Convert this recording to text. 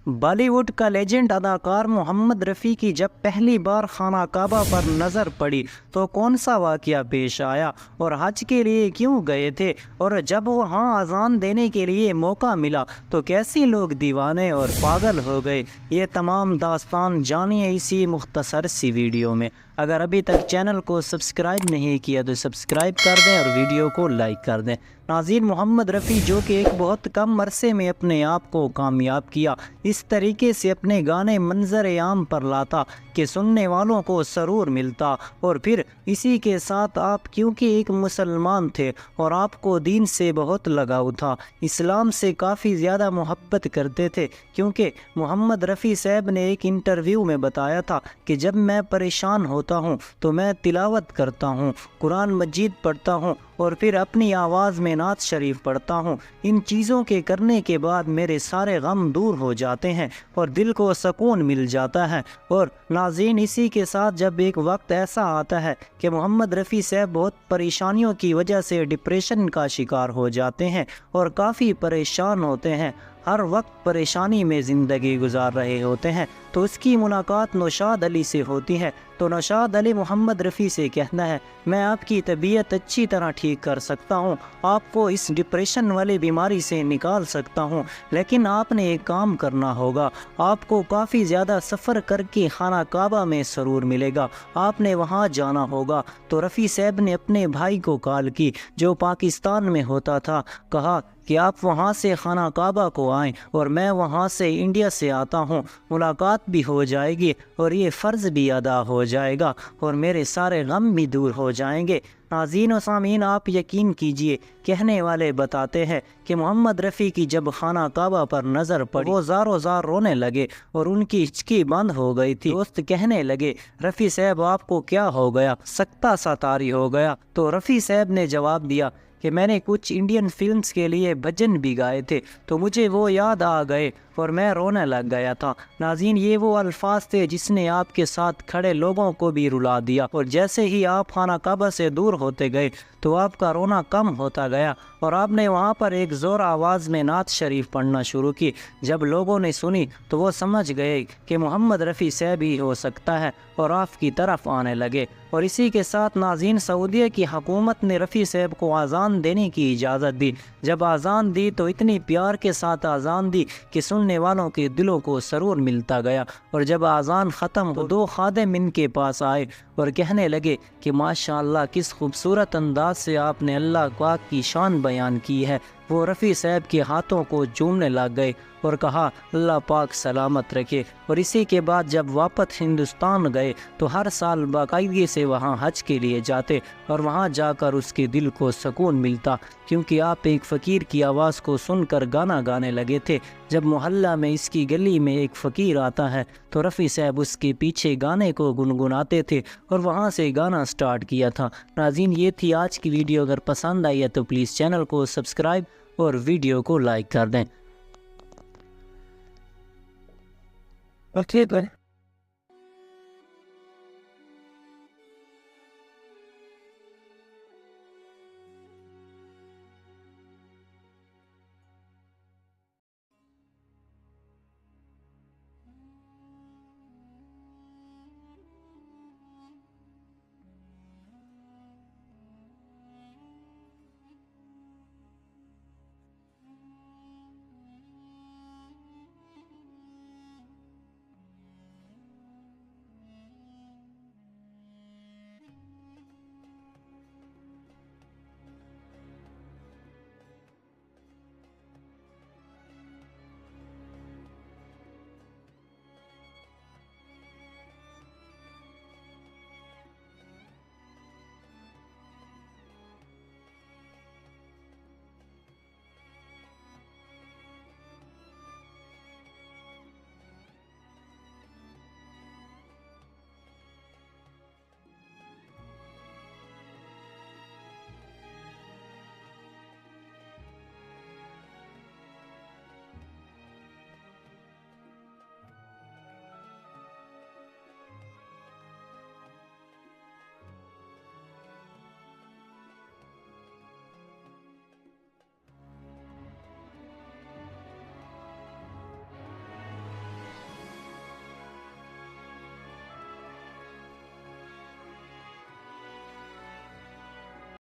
بالی would کا legend اداکار محمد رفیع کی جب پہلی بار خانہ کعبہ پر نظر پڑی تو کون سا واقعہ پیش آیا اور حج کے لیے کیوں گئے تھے، اور جب وہاں اذان دینے کے لیے موقع ملا تو کیسے لوگ دیوانے اور پاگل ہو گئے، یہ تمام داستان جانیے اسی مختصر سی ویڈیو میں۔ اگر ابھی تک چینل کو سبسکرائب نہیں کیا تو سبسکرائب کر دیں اور ویڈیو کو لائک کر دیں۔ ناظرین، محمد رفیع جو کہ ایک بہت کم عرصے میں اپنے آپ کو کامیاب کیا، اس طریقے سے اپنے گانے منظر عام پر لاتا کہ سننے والوں کو سرور ملتا، اور پھر اسی کے ساتھ آپ کیونکہ ایک مسلمان تھے اور آپ کو دین سے بہت لگاؤ تھا، اسلام سے کافی زیادہ محبت کرتے تھے، کیونکہ محمد رفیع صاحب نے ایک انٹرویو میں بتایا تھا کہ جب میں پریشان ہوتا ہوں تو میں تلاوت کرتا ہوں، قرآن مجید پڑھتا ہوں اور پھر اپنی آواز میں نعت شریف پڑھتا ہوں، ان چیزوں کے کرنے کے بعد میرے سارے غم دور ہو جاتے ہیں اور دل کو سکون مل جاتا ہے۔ اور ناظرین، اسی کے ساتھ جب ایک وقت ایسا آتا ہے کہ محمد رفیع صاحب بہت پریشانیوں کی وجہ سے ڈپریشن کا شکار ہو جاتے ہیں اور کافی پریشان ہوتے ہیں، ہر وقت پریشانی میں زندگی گزار رہے ہوتے ہیں، تو اس کی ملاقات نوشاد علی سے ہوتی ہے۔ تو نوشاد علی محمد رفیع سے کہنا ہے، میں آپ کی طبیعت اچھی طرح ٹھیک کر سکتا ہوں، آپ کو اس ڈپریشن والی بیماری سے نکال سکتا ہوں، لیکن آپ نے ایک کام کرنا ہوگا، آپ کو کافی زیادہ سفر کر کے خانہ کعبہ میں سرور ملے گا، آپ نے وہاں جانا ہوگا۔ تو رفیع صاحب نے اپنے بھائی کو کال کی جو پاکستان میں ہوتا تھا، کہا کہ آپ وہاں سے خانہ کعبہ کو آئیں اور میں وہاں سے انڈیا سے آتا ہوں، ملاقات بھی ہو جائے گی اور یہ فرض بھی ادا ہو جائے گا اور میرے سارے غم بھی دور ہو جائیں گے۔ ناظرین و سامعین، آپ یقین کیجئے، کہنے والے بتاتے ہیں کہ محمد رفیع کی جب خانہ کعبہ پر نظر پڑی وہ زار زار رونے لگے اور ان کی ہچکی بند ہو گئی تھی۔ دوست کہنے لگے، رفیع صاحب آپ کو کیا ہو گیا، سکتہ سا طاری ہو گیا؟ تو رفیع صاحب نے جواب دیا کہ میں نے کچھ انڈین فلمز کے لیے بھجن بھی گائے تھے تو مجھے وہ یاد آ گئے اور میں رونے لگ گیا تھا۔ ناظرین، یہ وہ الفاظ تھے جس نے آپ کے ساتھ کھڑے لوگوں کو بھی رلا دیا، اور جیسے ہی آپ خانہ کعبہ سے دور ہوتے گئے تو آپ کا رونا کم ہوتا گیا اور آپ نے وہاں پر ایک زور آواز میں نعت شریف پڑھنا شروع کی۔ جب لوگوں نے سنی تو وہ سمجھ گئے کہ محمد رفیع صاحب ہی ہو سکتا ہے اور آپ کی طرف آنے لگے۔ اور اسی کے ساتھ ناظرین، سعودیہ کی حکومت نے رفیع صاحب کو اذان دینے کی اجازت دی۔ جب اذان دی تو اتنی پیار کے ساتھ اذان دی کہ سننے والوں کے دلوں کو سرور ملتا گیا، اور جب اذان ختم ہو دو خادم ان کے پاس آئے اور کہنے لگے کہ ماشاءاللہ کس خوبصورت انداز سے آپ نے اللہ پاک کی شان بیان کی ہے۔ وہ رفیع صاحب کے ہاتھوں کو چومنے لگ گئے اور کہا اللہ پاک سلامت رکھے۔ اور اسی کے بعد جب واپس ہندوستان گئے تو ہر سال باقاعدگی سے وہاں حج کے لیے جاتے اور وہاں جا کر اس کے دل کو سکون ملتا، کیونکہ آپ ایک فقیر کی آواز کو سن کر گانا گانے لگے تھے۔ جب محلہ میں اس کی گلی میں ایک فقیر آتا ہے تو رفیع صاحب اس کے پیچھے گانے کو گنگناتے تھے اور وہاں سے گانا سٹارٹ کیا تھا۔ ناظرین، یہ تھی آج کی ویڈیو، اگر پسند آئی ہے تو پلیز چینل کو سبسکرائب اور ویڈیو کو لائک کر دیں۔